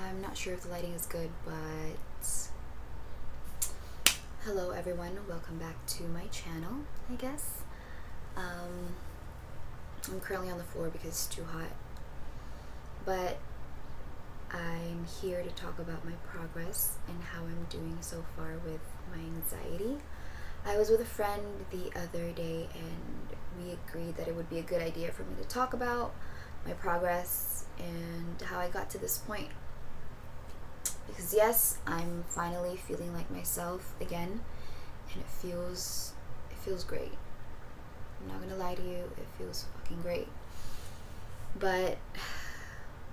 I'm not sure if the lighting is good, but hello everyone, welcome back to my channel, I guess. I'm currently on the floor because it's too hot, but I'm here to talk about my progress and how I'm doing so far with my anxiety. I was with a friend the other day and we agreed that it would be a good idea for me to talk about my progress and how I got to this point. Because yes, I'm finally feeling like myself again, and it feels great. I'm not gonna lie to you, it feels fucking great. But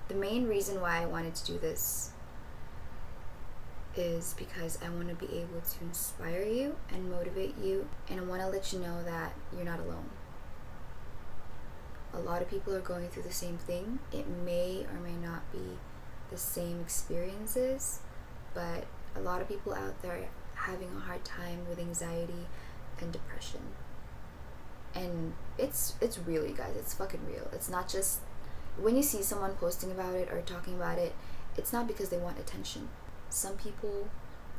the main reason why I wanted to do this is because I want to be able to inspire you and motivate you, and I want to let you know that you're not alone. A lot of people are going through the same thing. It may or may not be the same experiences, but a lot of people out there are having a hard time with anxiety and depression. And it's real, you guys. It's fucking real. It's not just when you see someone posting about it or talking about it, it's not because they want attention. Some people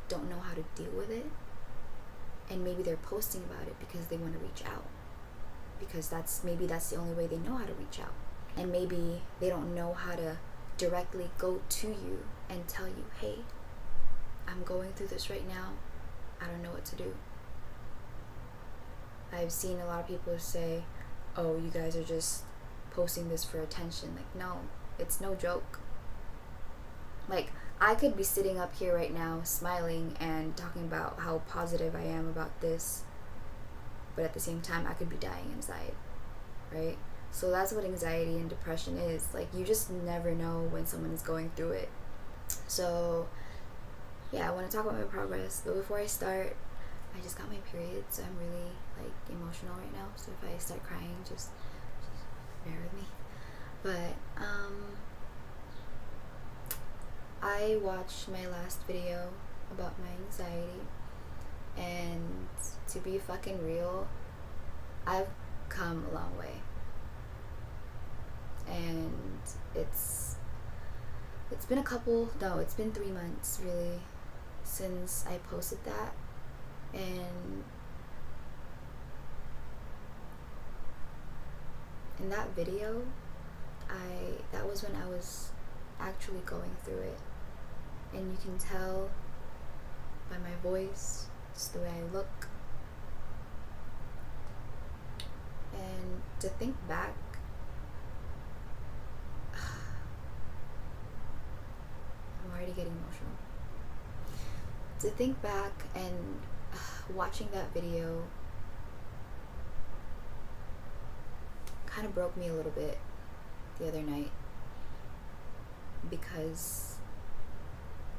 don't know how to deal with it, and maybe they're posting about it because they want to reach out, because that's the only way they know how to reach out. And maybe they don't know how to directly go to you and tell you, hey, I'm going through this right now, I don't know what to do. I've seen a lot of people say, oh, you guys are just posting this for attention. Like, no, it's no joke. Like, I could be sitting up here right now smiling and talking about how positive I am about this, but at the same time I could be dying inside, right? So that's what anxiety and depression is. Like, you just never know when someone is going through it. So yeah, I want to talk about my progress, but before I start, I just got my period, so I'm really emotional right now. So if I start crying, just bear with me. But I watched my last video about my anxiety, and to be fucking real, I've come a long way. And it's been it's been 3 months really since I posted that. And in that video, that was when I was actually going through it. And you can tell by my voice, just the way I look. And to think back, I'm already getting emotional. To think back and watching that video kind of broke me a little bit the other night, because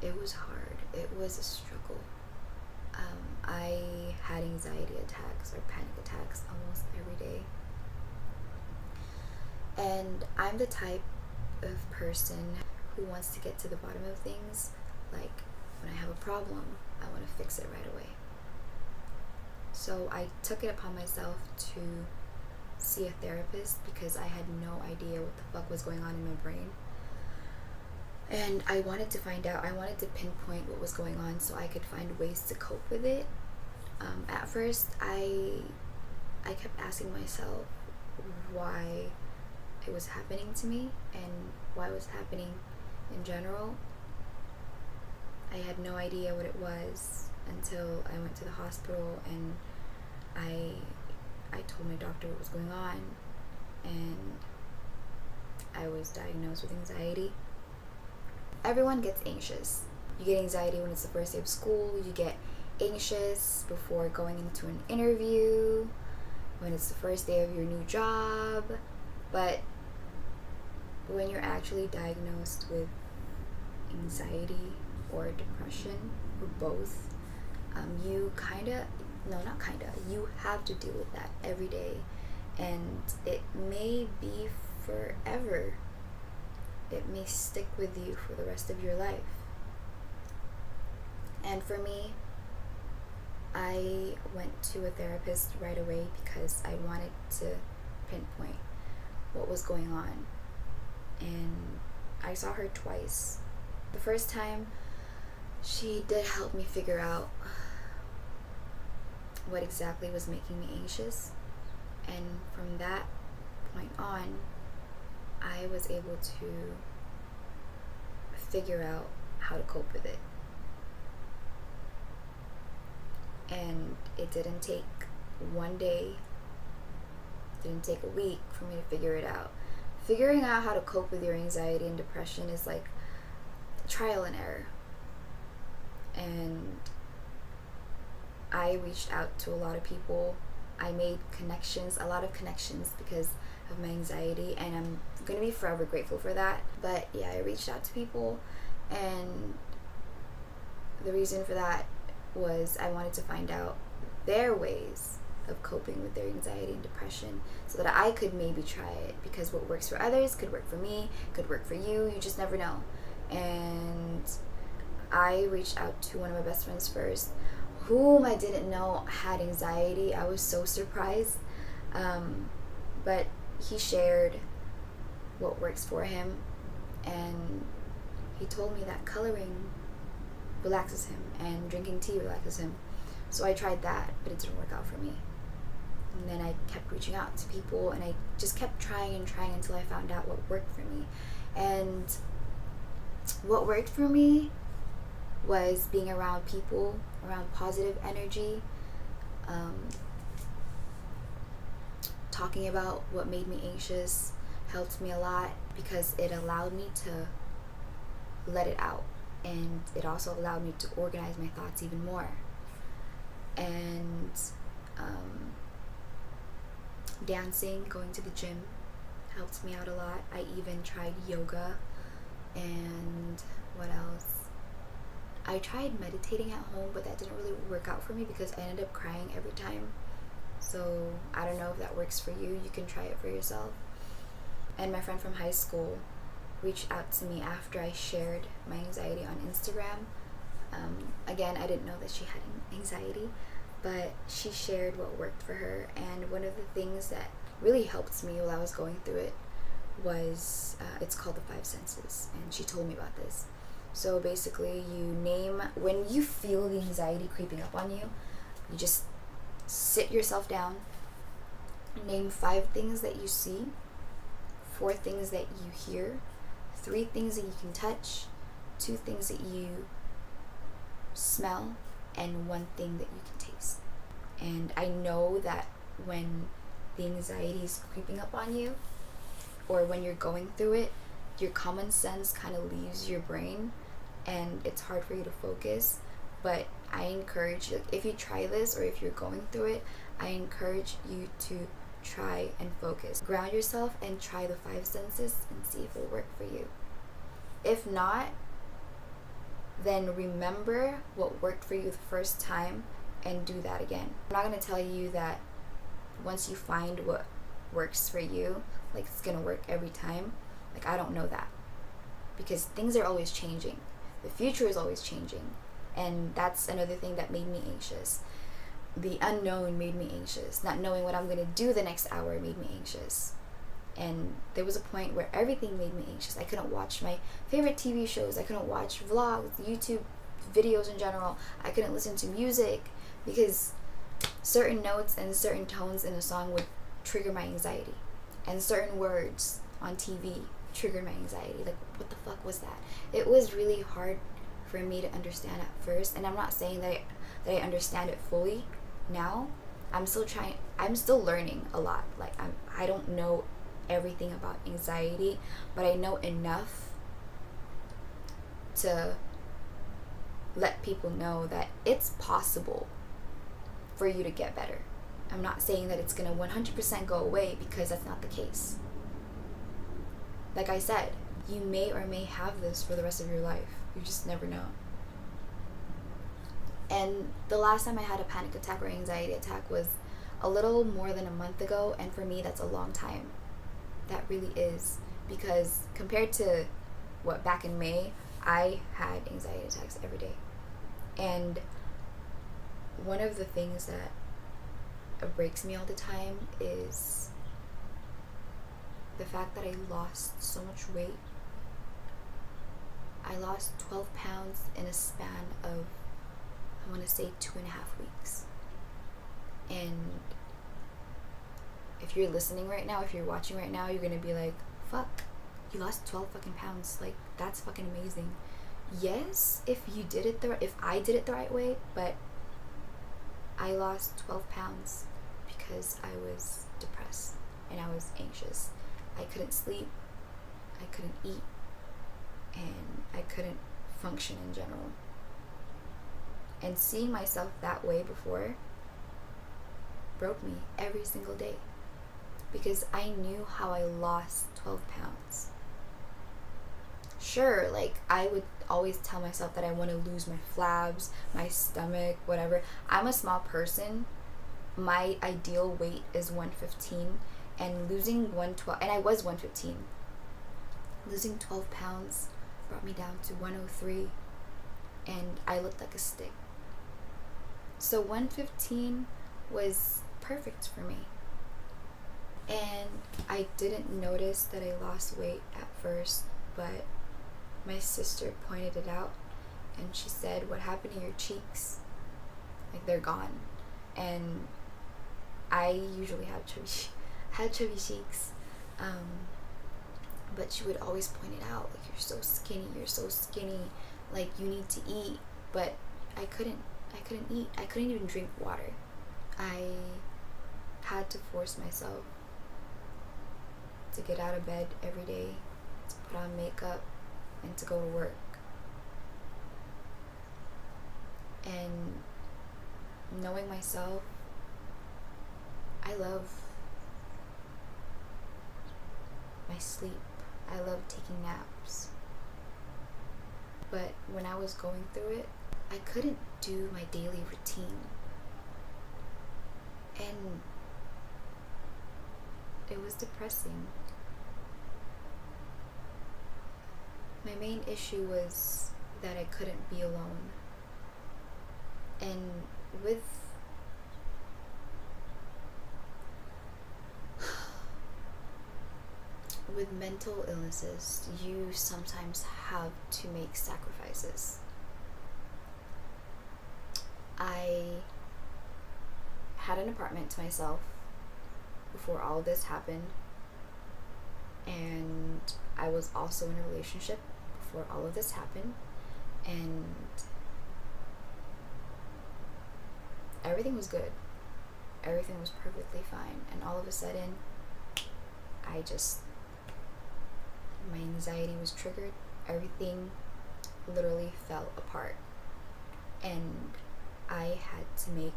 it was hard. It was a struggle. I had anxiety attacks or panic attacks almost every day. And I'm the type of person who wants to get to the bottom of things. Like, when I have a problem, I want to fix it right away. So I took it upon myself to see a therapist because I had no idea what the fuck was going on in my brain. And I wanted to find out, I wanted to pinpoint what was going on so I could find ways to cope with it. At first, I kept asking myself why it was happening to me and why it was happening in general. I had no idea what it was until I went to the hospital and I told my doctor what was going on, and I was diagnosed with anxiety. Everyone gets anxious. You get anxiety when it's the first day of school, you get anxious before going into an interview, when it's the first day of your new job. But when you're actually diagnosed with anxiety or depression, or both, you have to deal with that every day, and it may be forever. It may stick with you for the rest of your life. And for me, I went to a therapist right away because I wanted to pinpoint what was going on. And I saw her twice. The first time, she did help me figure out what exactly was making me anxious. And from that point on, I was able to figure out how to cope with it. And it didn't take one day, it didn't take a week for me to figure it out. Figuring out how to cope with your anxiety and depression is like trial and error. And I reached out to a lot of people. I made a lot of connections because of my anxiety, and I'm going to be forever grateful for that. But yeah, I reached out to people, and the reason for that was I wanted to find out their ways of coping with their anxiety and depression so that I could maybe try it, because what works for others could work for me, could work for you just never know. And I reached out to one of my best friends first, whom I didn't know had anxiety. I was so surprised. But he shared what works for him, and he told me that coloring relaxes him and drinking tea relaxes him. So I tried that, but it didn't work out for me. And then I kept reaching out to people, and I just kept trying until I found out what worked for me. And what worked for me was being around people, around positive energy, talking about what made me anxious helped me a lot, because it allowed me to let it out, and it also allowed me to organize my thoughts even more. And dancing, going to the gym helped me out a lot. I even tried yoga, and what else? I tried meditating at home, but that didn't really work out for me because I ended up crying every time. So I don't know if that works for you. You can try it for yourself. And my friend from high school reached out to me after I shared my anxiety on Instagram. Again, I didn't know that she had anxiety, but she shared what worked for her. And one of the things that really helped me while I was going through it was, it's called the 5 senses. And she told me about this. So basically, when you feel the anxiety creeping up on you, you just sit yourself down, name 5 things that you see, 4 things that you hear, 3 things that you can touch, 2 things that you smell, and 1 thing that you can taste. And I know that when the anxiety is creeping up on you, or when you're going through it, your common sense kind of leaves your brain, and it's hard for you to focus. But I encourage you, if you try this, or if you're going through it, I encourage you to try and focus. Ground yourself and try the 5 senses and see if it'll work for you. If not, then remember what worked for you the first time and do that again. I'm not going to tell you that once you find what works for you, like it's going to work every time. Like, I don't know that, because things are always changing. The future is always changing. And that's another thing that made me anxious. The unknown made me anxious. Not knowing what I'm going to do the next hour made me anxious. And there was a point where everything made me anxious. I couldn't watch my favorite TV shows. I couldn't watch vlogs, YouTube videos in general. I couldn't listen to music because certain notes and certain tones in a song would trigger my anxiety. And certain words on TV triggered my anxiety. Like, what the fuck was that? It was really hard for me to understand at first, and I'm not saying that I understand it fully now. I'm still learning a lot. Like, I don't know everything about anxiety, but I know enough to let people know that it's possible for you to get better. I'm not saying that it's gonna 100% go away, because that's not the case. Like I said, you may or may have this for the rest of your life. You just never know. And the last time I had a panic attack or anxiety attack was a little more than a month ago, and for me that's a long time. That really is, because compared to back in May, I had anxiety attacks every day. And one of the things that breaks me all the time is the fact that I lost so much weight. I lost 12 pounds in a span of, I want to say, 2.5 weeks. And if you're listening right now, if you're watching right now, you're going to be like, fuck, you lost 12 fucking pounds. Like, that's fucking amazing. Yes, if I did it the right way, but I lost 12 pounds because I was depressed and I was anxious. I couldn't sleep, I couldn't eat, and I couldn't function in general. And seeing myself that way before broke me every single day, because I knew how I lost 12 pounds. Sure, like, I would always tell myself that I want to lose my flabs, my stomach, whatever. I'm a small person. My ideal weight is 115, and losing 112, and I was 115. Losing 12 pounds brought me down to 103, and I looked like a stick. So 115 was perfect for me. And I didn't notice that I lost weight at first, but my sister pointed it out, and she said, what happened to your cheeks? Like, they're gone. And I usually had chubby cheeks, but she would always point it out, like, you're so skinny, like, you need to eat. But I couldn't eat. I couldn't even drink water. I had to force myself to get out of bed every day, to put on makeup, and to go to work. And knowing myself, I love my sleep. I love taking naps. But when I was going through it, I couldn't do my daily routine. And it was depressing. My main issue was that I couldn't be alone. And with mental illnesses, you sometimes have to make sacrifices. I had an apartment to myself before all this happened, and I was also in a relationship before all of this happened, and everything was good. Everything was perfectly fine, and all of a sudden, my anxiety was triggered. Everything literally fell apart, and I had to make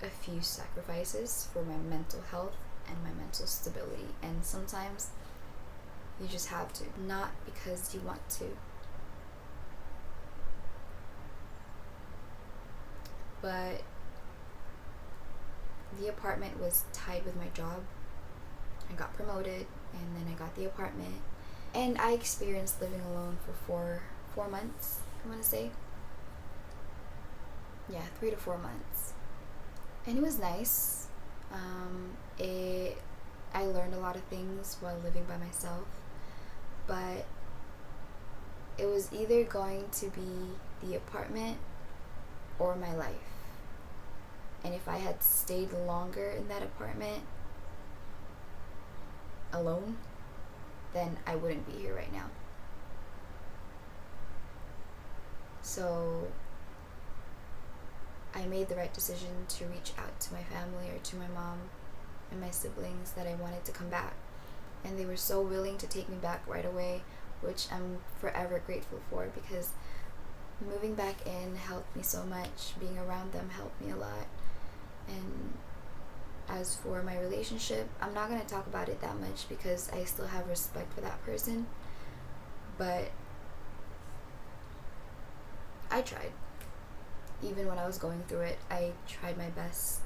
a few sacrifices for my mental health and my mental stability. And sometimes you just have to, not because you want to, but the apartment was tied with my job. I got promoted, and then I got the apartment, and I experienced living alone for four months, I want to say. Yeah, 3 to 4 months. And it was nice. I learned a lot of things while living by myself, but it was either going to be the apartment or my life. And if I had stayed longer in that apartment alone, then I wouldn't be here right now. So I made the right decision to reach out to my family, or to my mom and my siblings, that I wanted to come back. And they were so willing to take me back right away, which I'm forever grateful for, because moving back in helped me so much. Being around them helped me a lot. And as for my relationship, I'm not going to talk about it that much because I still have respect for that person. But I tried. Even when I was going through it, I tried my best.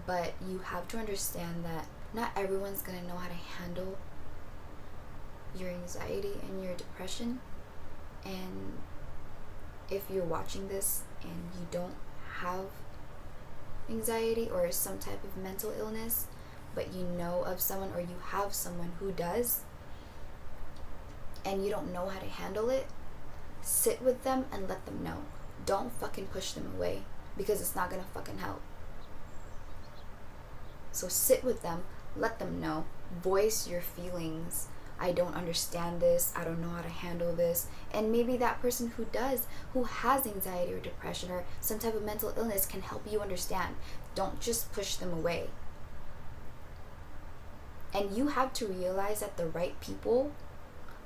But you have to understand that not everyone's going to know how to handle your anxiety and your depression. And if you're watching this and you don't have anxiety or some type of mental illness, but you know of someone, or you have someone who does, and you don't know how to handle it, sit with them and let them know. Don't fucking push them away, because it's not gonna fucking help. So sit with them, let them know, voice your feelings. I don't understand this, I don't know how to handle this. And maybe that person who has anxiety or depression or some type of mental illness can help you understand. Don't just push them away. And you have to realize that the right people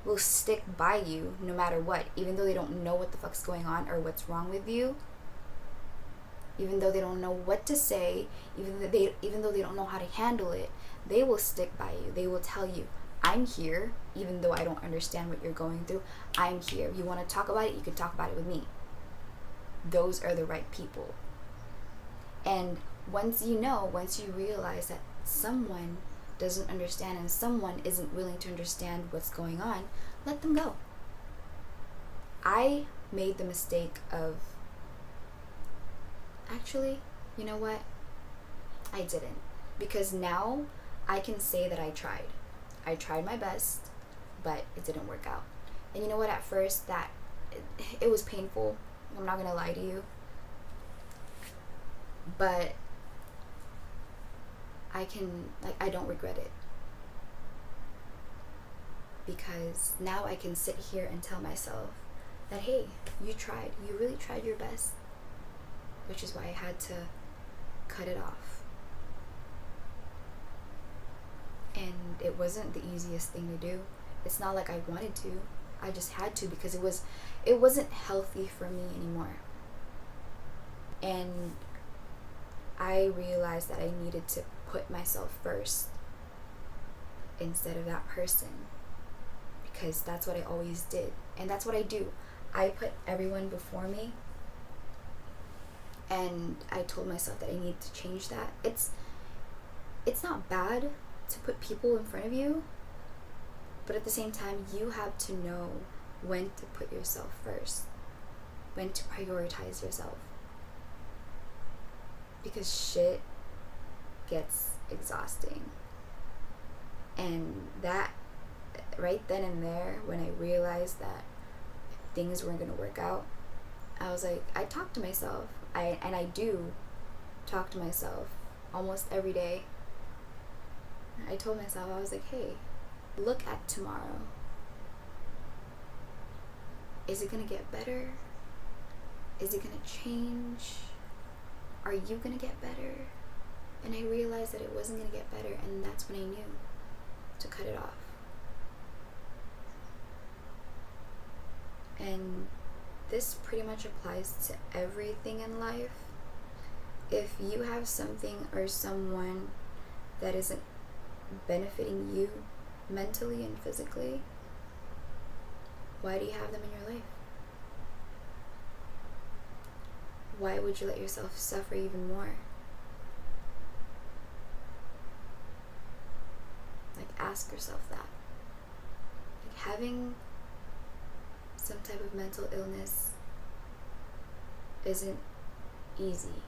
will stick by you no matter what, even though they don't know what the fuck's going on or what's wrong with you, even though they don't know what to say, even though they don't know how to handle it. They will stick by you. They will tell you, I'm here, even though I don't understand what you're going through. I'm here. You want to talk about it, you can talk about it with me. Those are the right people. And once you realize that someone doesn't understand and someone isn't willing to understand what's going on, let them go. I made the mistake of, actually, you know what? I didn't. Because now I can say that I tried. I tried my best, but it didn't work out. And you know what? At first, it was painful. I'm not gonna lie to you. But I don't regret it. Because now I can sit here and tell myself that, hey, you tried. You really tried your best. Which is why I had to cut it off. And it wasn't the easiest thing to do. It's not like I wanted to. I just had to, because it wasn't healthy for me anymore. And I realized that I needed to put myself first instead of that person, because that's what I always did, and that's what I do. I put everyone before me, and I told myself that I need to change that. It's not bad to put people in front of you, but at the same time, you have to know when to put yourself first, when to prioritize yourself, because shit gets exhausting. And that, right then and there, when I realized that things weren't going to work out, I was like, I talked to myself. I do talk to myself almost every day. I told myself, I was like, hey, look at tomorrow. Is it going to get better? Is it going to change? Are you going to get better? And I realized that it wasn't going to get better, and that's when I knew to cut it off. And this pretty much applies to everything in life. If you have something or someone that isn't benefiting you mentally and physically, why do you have them in your life? Why would you let yourself suffer even more? Like, ask yourself that. Like, having some type of mental illness isn't easy.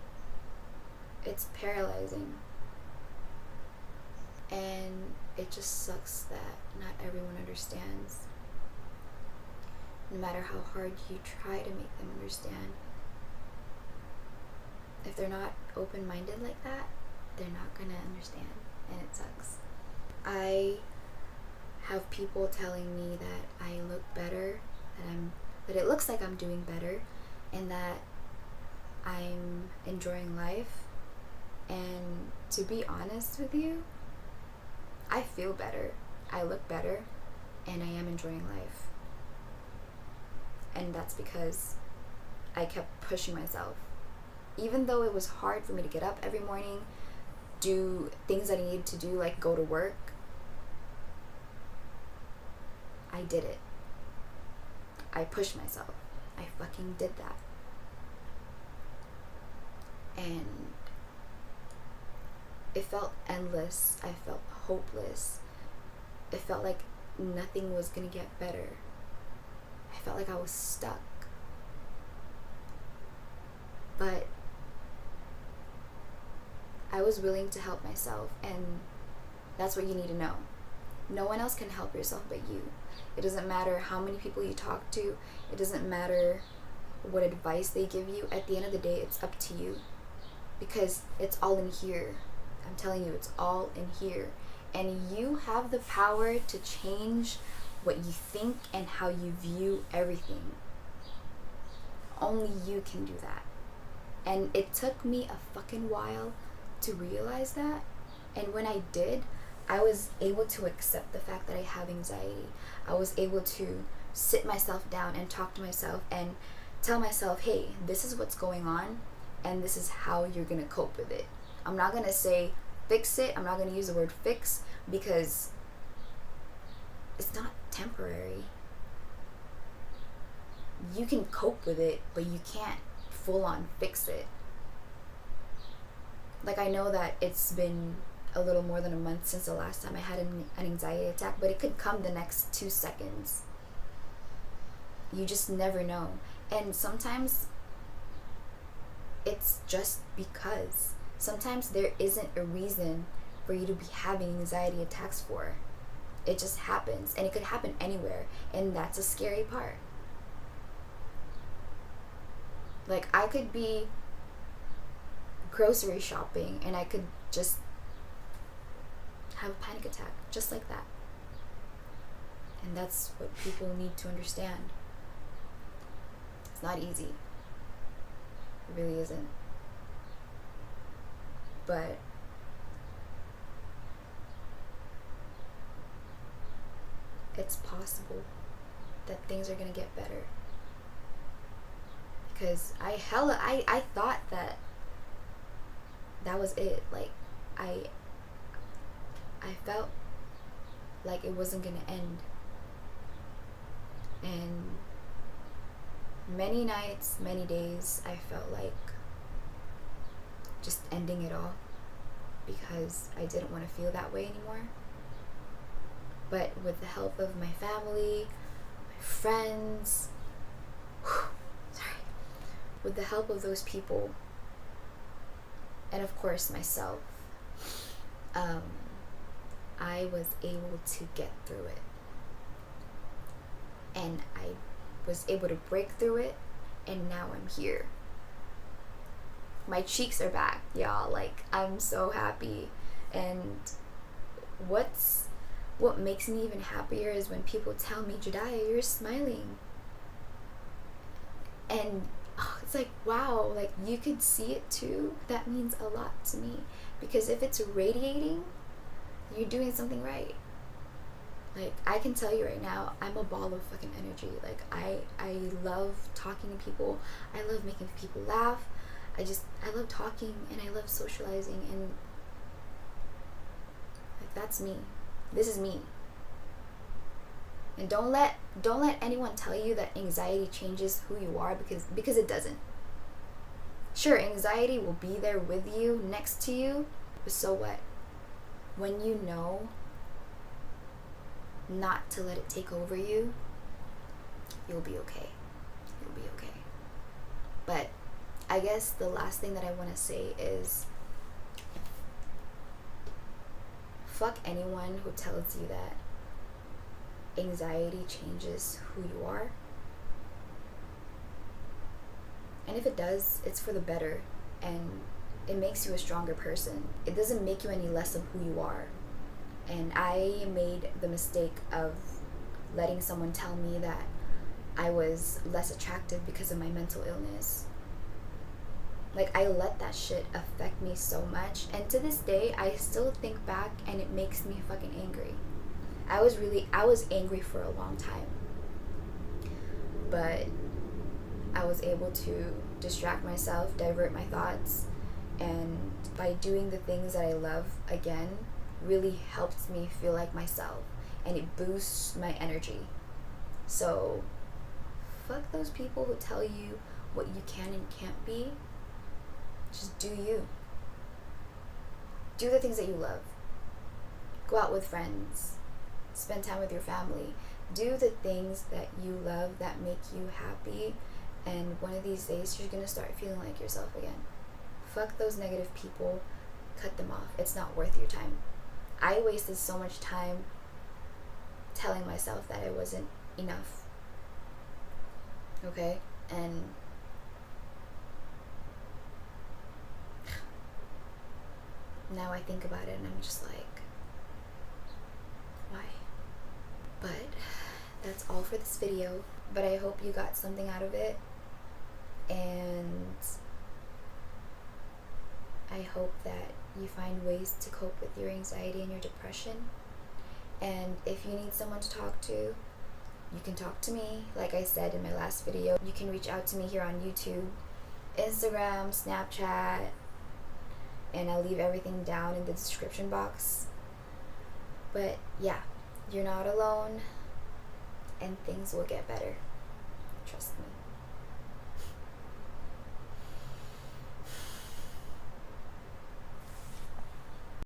It's paralyzing. And it just sucks that not everyone understands. No matter how hard you try to make them understand. If they're not open-minded like that, they're not gonna understand, and it sucks. I have people telling me that I look better, that it looks like I'm doing better, and that I'm enjoying life. And to be honest with you, I feel better, I look better, and I am enjoying life. And that's because I kept pushing myself. Even though it was hard for me to get up every morning, do things that I needed to do, like go to work, I did it. I pushed myself. I fucking did that. And it felt endless. I felt hopeless. It felt like nothing was gonna get better. I felt like I was stuck. But I was willing to help myself, and that's what you need to know. No one else can help yourself but you. It doesn't matter how many people you talk to. It doesn't matter what advice they give you. At the end of the day, it's up to you. Because it's all in here. I'm telling you, it's all in here. And you have the power to change what you think and how you view everything. Only you can do that. And it took me a fucking while to realize that. And when I did, I was able to accept the fact that I have anxiety. I was able to sit myself down and talk to myself and tell myself, hey, this is what's going on and this is how you're going to cope with it. I'm not going to say fix it. I'm not going to use the word fix because it's not temporary. You can cope with it, but you can't full on fix it. Like, I know that it's been a little more than a month since the last time I had an anxiety attack, but it could come the next 2 seconds. You just never know. And sometimes it's just because. Sometimes there isn't a reason for you to be having anxiety attacks for. It just happens, and it could happen anywhere, and that's a scary part. Like, I could be grocery shopping and I could just have a panic attack just like that. And that's what people need to understand. It's not easy. It really isn't. But it's possible that things are gonna get better. Because I thought that was it. Like, I felt like it wasn't gonna end. And many nights, many days, I felt like just ending it all because I didn't want to feel that way anymore. But with the help of my family, my friends, with the help of those people, and of course myself, I was able to get through it. And I was able to break through it, and now I'm here. My cheeks are back, y'all. Like, I'm so happy. And what makes me even happier is when people tell me, Jediah, you're smiling. And it's like, wow, like, you could see it too. That means a lot to me, because if it's radiating, you're doing something right. Like, I can tell you right now, I'm a ball of fucking energy. Like, I love talking to people. I love making people laugh. I love talking, and I love socializing, and like, that's me. This is me. And don't let anyone tell you that anxiety changes who you are, because it doesn't. Sure, anxiety will be there with you, next to you, but so what? When you know not to let it take over you, you'll be okay. You'll be okay. But I guess the last thing that I want to say is, fuck anyone who tells you that anxiety changes who you are. And if it does, it's for the better, and it makes you a stronger person. It doesn't make you any less of who you are. And I made the mistake of letting someone tell me that I was less attractive because of my mental illness. Like, I let that shit affect me so much, and to this day I still think back and it makes me fucking angry. I was angry for a long time, but I was able to distract myself, divert my thoughts, and by doing the things that I love again, really helped me feel like myself, and it boosts my energy. So fuck those people who tell you what you can and can't be. Just do you. Do the things that you love. Go out with friends. Spend time with your family. Do the things that you love, that make you happy, and one of these days you're gonna start feeling like yourself again. Fuck those negative people. Cut them off. It's not worth your time. I wasted so much time telling myself that I wasn't enough. Okay? And now I think about it and I'm just like, why? But that's all for this video. But I hope you got something out of it. And I hope that you find ways to cope with your anxiety and your depression. And if you need someone to talk to, you can talk to me. Like I said in my last video, you can reach out to me here on YouTube, Instagram, Snapchat, and I'll leave everything down in the description box. But yeah, you're not alone, and things will get better. Trust me.